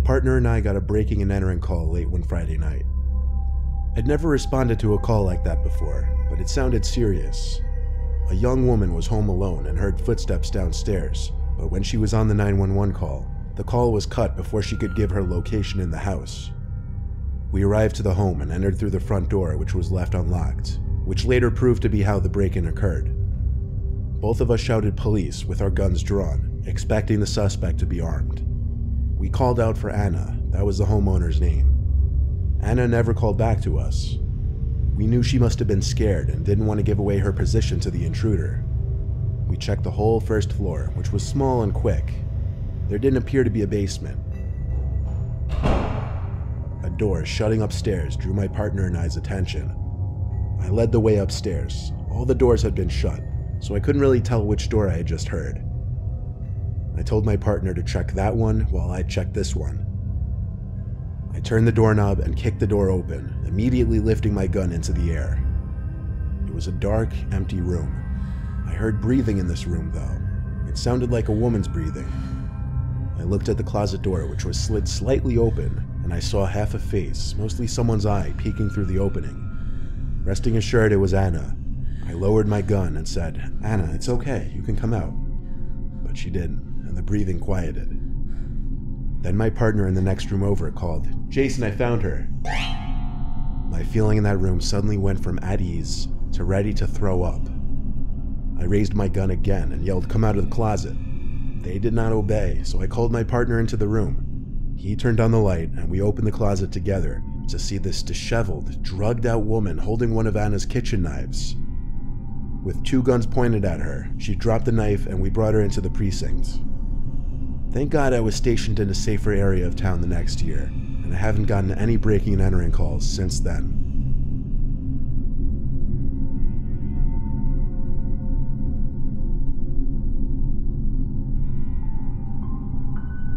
partner and I got a breaking and entering call late one Friday night. I'd never responded to a call like that before, but it sounded serious. A young woman was home alone and heard footsteps downstairs, but when she was on the 911 call, the call was cut before she could give her location in the house. We arrived to the home and entered through the front door, which was left unlocked, which later proved to be how the break-in occurred. Both of us shouted police with our guns drawn, expecting the suspect to be armed. We called out for Anna, that was the homeowner's name. Anna never called back to us. We knew she must have been scared and didn't want to give away her position to the intruder. We checked the whole first floor, which was small and quick. There didn't appear to be a basement. A door shutting upstairs drew my partner and I's attention. I led the way upstairs. All the doors had been shut, so I couldn't really tell which door I had just heard. I told my partner to check that one while I checked this one. I turned the doorknob and kicked the door open, immediately lifting my gun into the air. It was a dark, empty room. I heard breathing in this room, though. It sounded like a woman's breathing. I looked at the closet door, which was slid slightly open, and I saw half a face, mostly someone's eye, peeking through the opening. Resting assured it was Anna, I lowered my gun and said, "Anna, it's okay, you can come out." But she didn't, and the breathing quieted. Then my partner in the next room over called, "Jason, I found her." My feeling in that room suddenly went from at ease to ready to throw up. I raised my gun again and yelled, "Come out of the closet." They did not obey, so I called my partner into the room. He turned on the light and we opened the closet together to see this disheveled, drugged-out woman holding one of Anna's kitchen knives. With 2 guns pointed at her, she dropped the knife and we brought her into the precinct. Thank God I was stationed in a safer area of town the next year, and I haven't gotten any breaking and entering calls since then.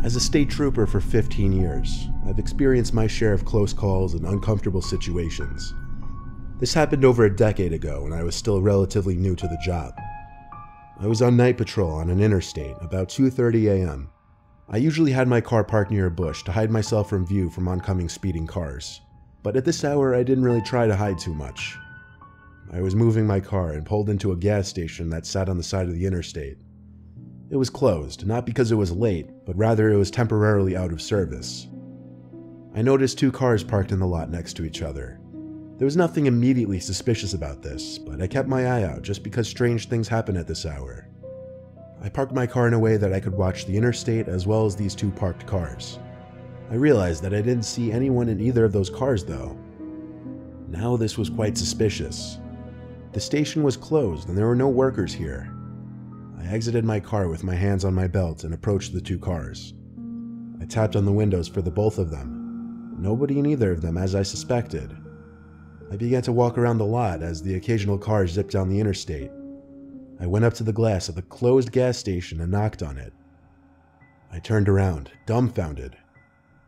As a state trooper for 15 years, I've experienced my share of close calls and uncomfortable situations. This happened over a decade ago when I was still relatively new to the job. I was on night patrol on an interstate about 2:30 a.m. I usually had my car parked near a bush to hide myself from view from oncoming speeding cars, but at this hour I didn't really try to hide too much. I was moving my car and pulled into a gas station that sat on the side of the interstate. It was closed, not because it was late, but rather it was temporarily out of service. I noticed 2 cars parked in the lot next to each other. There was nothing immediately suspicious about this, but I kept my eye out just because strange things happen at this hour. I parked my car in a way that I could watch the interstate as well as these 2 parked cars. I realized that I didn't see anyone in either of those cars though. Now this was quite suspicious. The station was closed and there were no workers here. I exited my car with my hands on my belt and approached the 2 cars. I tapped on the windows for the both of them. Nobody in either of them, as I suspected. I began to walk around the lot as the occasional car zipped down the interstate. I went up to the glass of the closed gas station and knocked on it. I turned around, dumbfounded.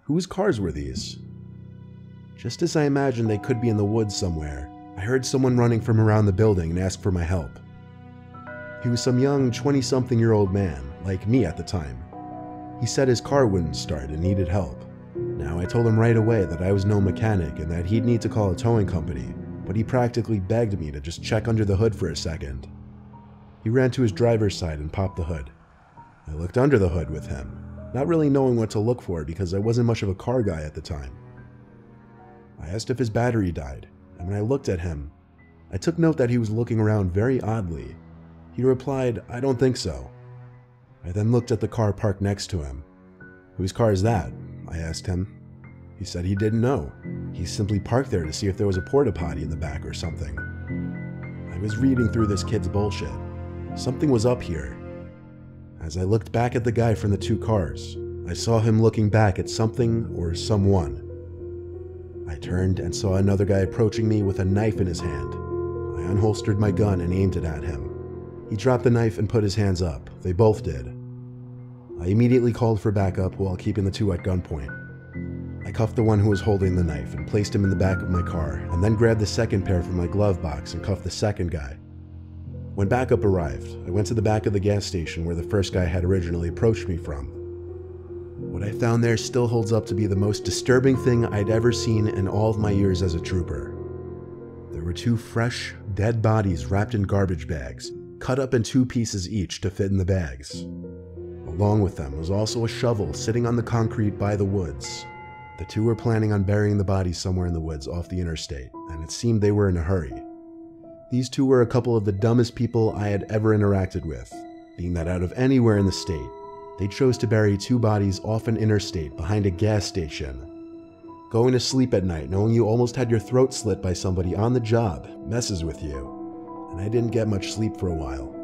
Whose cars were these? Just as I imagined they could be in the woods somewhere, I heard someone running from around the building and ask for my help. He was some young 20-something-year-old man, like me at the time. He said his car wouldn't start and needed help. Now, I told him right away that I was no mechanic and that he'd need to call a towing company, but he practically begged me to just check under the hood for a second. He ran to his driver's side and popped the hood. I looked under the hood with him, not really knowing what to look for because I wasn't much of a car guy at the time. I asked if his battery died, and when I looked at him, I took note that he was looking around very oddly. He replied, "I don't think so." I then looked at the car parked next to him. "Whose car is that?" I asked him. He said he didn't know. He simply parked there to see if there was a porta potty in the back or something. I was reading through this kid's bullshit. Something was up here. As I looked back at the guy from the 2 cars, I saw him looking back at something or someone. I turned and saw another guy approaching me with a knife in his hand. I unholstered my gun and aimed it at him. He dropped the knife and put his hands up. They both did. I immediately called for backup while keeping the 2 at gunpoint. I cuffed the one who was holding the knife and placed him in the back of my car, and then grabbed the second pair from my glove box and cuffed the second guy. When backup arrived, I went to the back of the gas station where the first guy had originally approached me from. What I found there still holds up to be the most disturbing thing I'd ever seen in all of my years as a trooper. There were 2 fresh, dead bodies wrapped in garbage bags, cut up in 2 pieces each to fit in the bags. Along with them was also a shovel sitting on the concrete by the woods. The 2 were planning on burying the bodies somewhere in the woods off the interstate, and it seemed they were in a hurry. These 2 were a couple of the dumbest people I had ever interacted with, being that out of anywhere in the state, they chose to bury 2 bodies off an interstate behind a gas station. Going to sleep at night knowing you almost had your throat slit by somebody on the job messes with you, and I didn't get much sleep for a while.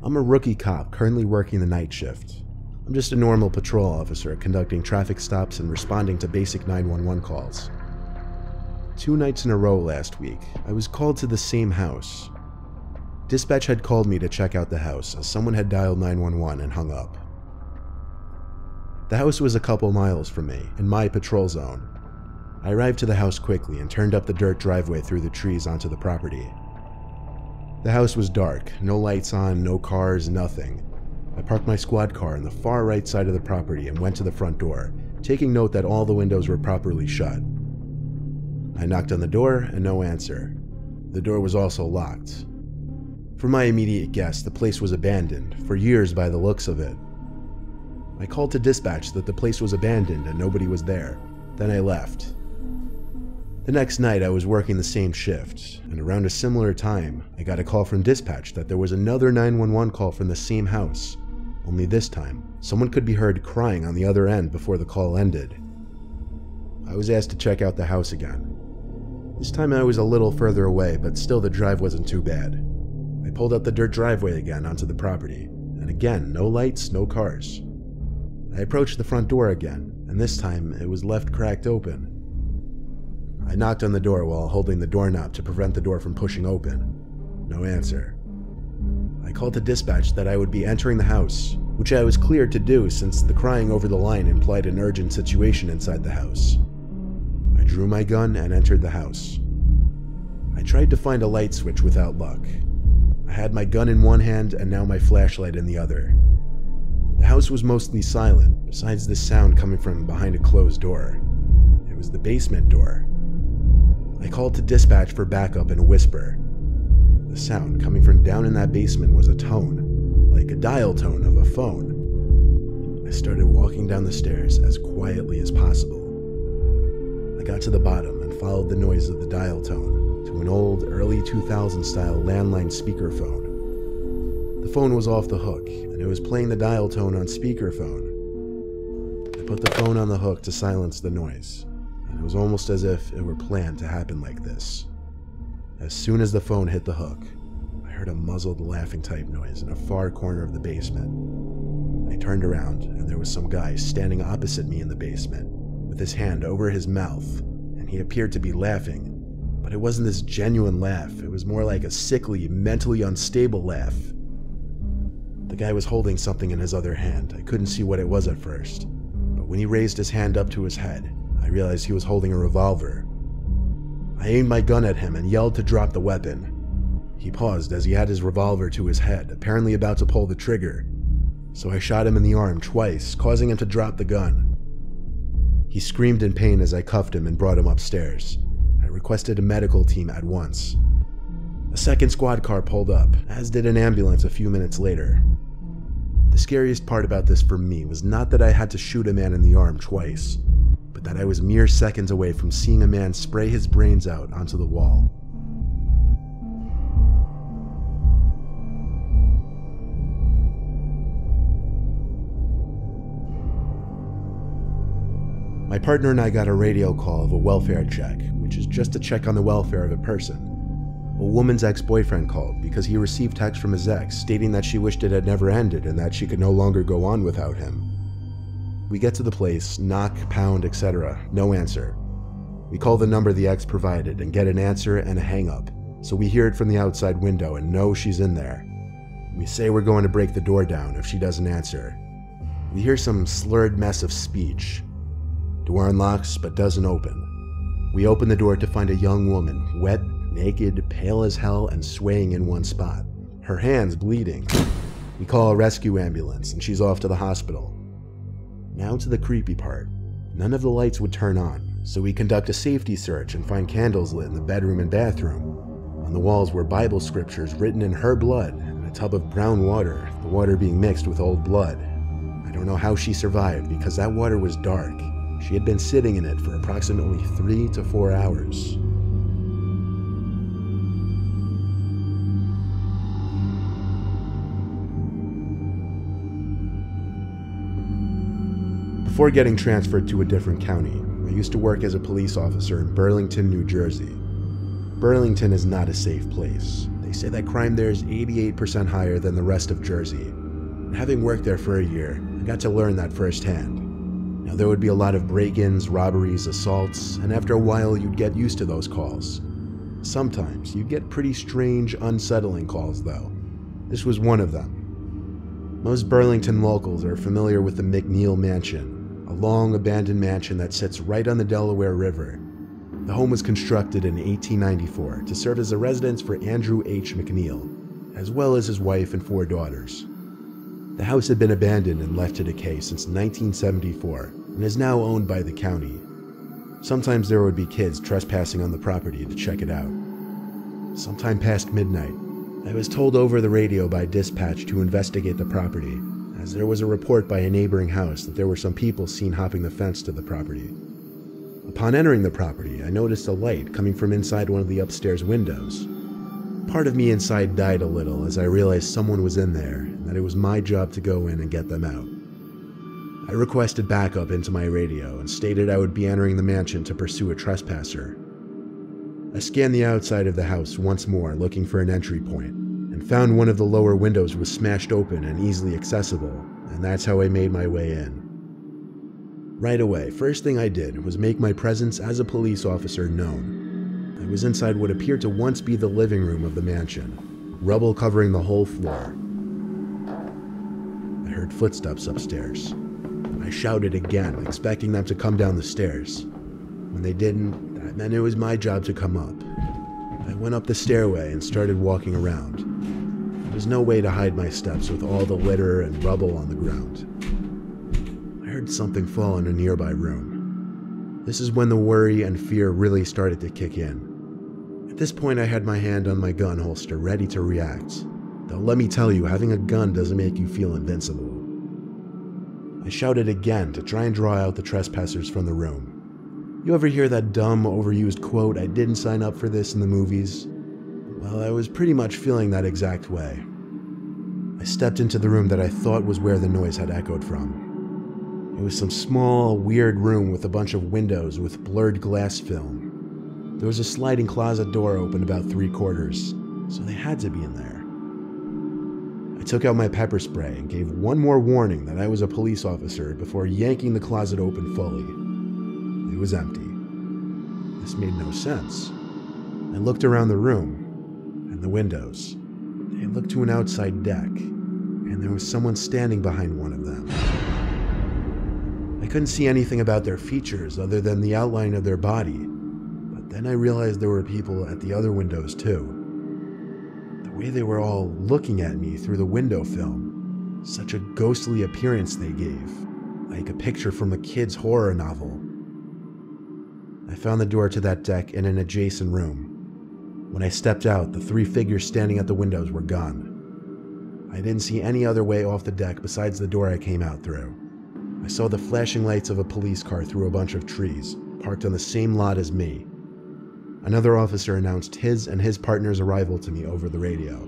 I'm a rookie cop currently working the night shift. I'm just a normal patrol officer conducting traffic stops and responding to basic 911 calls. 2 nights in a row last week, I was called to the same house. Dispatch had called me to check out the house as someone had dialed 911 and hung up. The house was a couple miles from me, in my patrol zone. I arrived to the house quickly and turned up the dirt driveway through the trees onto the property. The house was dark, no lights on, no cars, nothing. I parked my squad car on the far right side of the property and went to the front door, taking note that all the windows were properly shut. I knocked on the door and no answer. The door was also locked. For my immediate guess, the place was abandoned, for years by the looks of it. I called to dispatch that the place was abandoned and nobody was there. Then I left. The next night I was working the same shift, and around a similar time, I got a call from dispatch that there was another 911 call from the same house. Only this time, someone could be heard crying on the other end before the call ended. I was asked to check out the house again. This time I was a little further away, but still the drive wasn't too bad. I pulled up the dirt driveway again onto the property, and again, no lights, no cars. I approached the front door again, and this time it was left cracked open. I knocked on the door while holding the doorknob to prevent the door from pushing open. No answer. I called to dispatch that I would be entering the house, which I was cleared to do since the crying over the line implied an urgent situation inside the house. I drew my gun and entered the house. I tried to find a light switch without luck. I had my gun in one hand and now my flashlight in the other. The house was mostly silent, besides the sound coming from behind a closed door. It was the basement door. I called to dispatch for backup in a whisper. The sound coming from down in that basement was a tone, like a dial tone of a phone. I started walking down the stairs as quietly as possible. I got to the bottom and followed the noise of the dial tone to an old, early 2000s style landline speakerphone. The phone was off the hook, and it was playing the dial tone on speakerphone. I put the phone on the hook to silence the noise. It was almost as if it were planned to happen like this. As soon as the phone hit the hook, I heard a muzzled laughing type noise in a far corner of the basement. I turned around and there was some guy standing opposite me in the basement with his hand over his mouth, and he appeared to be laughing, but it wasn't this genuine laugh. It was more like a sickly, mentally unstable laugh. The guy was holding something in his other hand. I couldn't see what it was at first, but when he raised his hand up to his head, I realized he was holding a revolver. I aimed my gun at him and yelled to drop the weapon. He paused as he had his revolver to his head, apparently about to pull the trigger. So I shot him in the arm twice, causing him to drop the gun. He screamed in pain as I cuffed him and brought him upstairs. I requested a medical team at once. A second squad car pulled up, as did an ambulance a few minutes later. The scariest part about this for me was not that I had to shoot a man in the arm twice, but that I was mere seconds away from seeing a man spray his brains out onto the wall. My partner and I got a radio call of a welfare check, which is just a check on the welfare of a person. A woman's ex-boyfriend called because he received text from his ex stating that she wished it had never ended and that she could no longer go on without him. We get to the place, knock, pound, etc. No answer. We call the number the ex provided and get an answer and a hang-up, so we hear it from the outside window and know she's in there. We say we're going to break the door down if she doesn't answer. We hear some slurred mess of speech. Door unlocks but doesn't open. We opened the door to find a young woman, wet, naked, pale as hell, and swaying in one spot, her hands bleeding. We call a rescue ambulance, and she's off to the hospital. Now to the creepy part. None of the lights would turn on, so we conduct a safety search and find candles lit in the bedroom and bathroom. On the walls were Bible scriptures written in her blood, and a tub of brown water, the water being mixed with old blood. I don't know how she survived, because that water was dark. She had been sitting in it for approximately 3 to 4 hours. Before getting transferred to a different county, I used to work as a police officer in Burlington, New Jersey. Burlington is not a safe place. They say that crime there is 88% higher than the rest of Jersey. And having worked there for a year, I got to learn that firsthand. Now, there would be a lot of break-ins, robberies, assaults, and after a while you'd get used to those calls. Sometimes you'd get pretty strange, unsettling calls though. This was one of them. Most Burlington locals are familiar with the McNeil Mansion, a long abandoned mansion that sits right on the Delaware River. The home was constructed in 1894 to serve as a residence for Andrew H. McNeil, as well as his wife and 4 daughters. The house had been abandoned and left to decay since 1974 and is now owned by the county. Sometimes there would be kids trespassing on the property to check it out. Sometime past midnight, I was told over the radio by dispatch to investigate the property, as there was a report by a neighboring house that there were some people seen hopping the fence to the property. Upon entering the property, I noticed a light coming from inside one of the upstairs windows. Part of me inside died a little as I realized someone was in there and that it was my job to go in and get them out. I requested backup into my radio and stated I would be entering the mansion to pursue a trespasser. I scanned the outside of the house once more looking for an entry point and found one of the lower windows was smashed open and easily accessible, and that's how I made my way in. Right away, first thing I did was make my presence as a police officer known. I was inside what appeared to once be the living room of the mansion, rubble covering the whole floor. I heard footsteps upstairs. I shouted again, expecting them to come down the stairs. When they didn't, that meant it was my job to come up. I went up the stairway and started walking around. There was no way to hide my steps with all the litter and rubble on the ground. I heard something fall in a nearby room. This is when the worry and fear really started to kick in. At this point, I had my hand on my gun holster ready to react. Though let me tell you, having a gun doesn't make you feel invincible. I shouted again to try and draw out the trespassers from the room. You ever hear that dumb, overused quote, "I didn't sign up for this" in the movies? Well, I was pretty much feeling that exact way. I stepped into the room that I thought was where the noise had echoed from. It was some small, weird room with a bunch of windows with blurred glass film. There was a sliding closet door open about 3/4, so they had to be in there. I took out my pepper spray and gave one more warning that I was a police officer before yanking the closet open fully. It was empty. This made no sense. I looked around the room, and the windows. They looked to an outside deck, and there was someone standing behind one of them. I couldn't see anything about their features other than the outline of their body, but then I realized there were people at the other windows too. The way they were all looking at me through the window film, such a ghostly appearance they gave, like a picture from a kid's horror novel. I found the door to that deck in an adjacent room. When I stepped out, the 3 figures standing at the windows were gone. I didn't see any other way off the deck besides the door I came out through. I saw the flashing lights of a police car through a bunch of trees, parked on the same lot as me. Another officer announced his and his partner's arrival to me over the radio.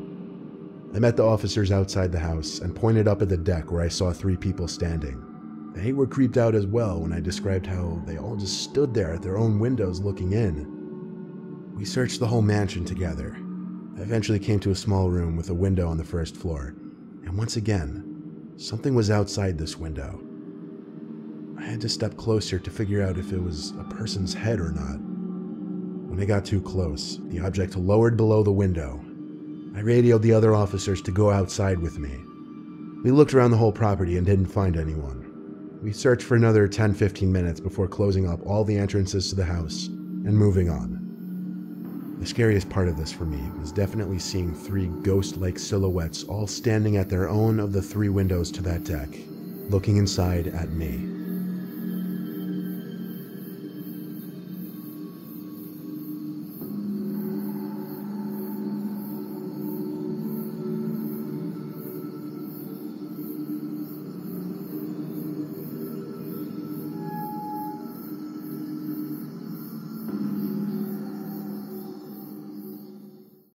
I met the officers outside the house and pointed up at the deck where I saw 3 people standing. They were creeped out as well when I described how they all just stood there at their own windows looking in. We searched the whole mansion together. I eventually came to a small room with a window on the first floor, and once again, something was outside this window. I had to step closer to figure out if it was a person's head or not. When I got too close, the object lowered below the window. I radioed the other officers to go outside with me. We looked around the whole property and didn't find anyone. We searched for another 10-15 minutes before closing up all the entrances to the house and moving on. The scariest part of this for me was definitely seeing 3 ghost-like silhouettes all standing at their own of the 3 windows to that deck, looking inside at me.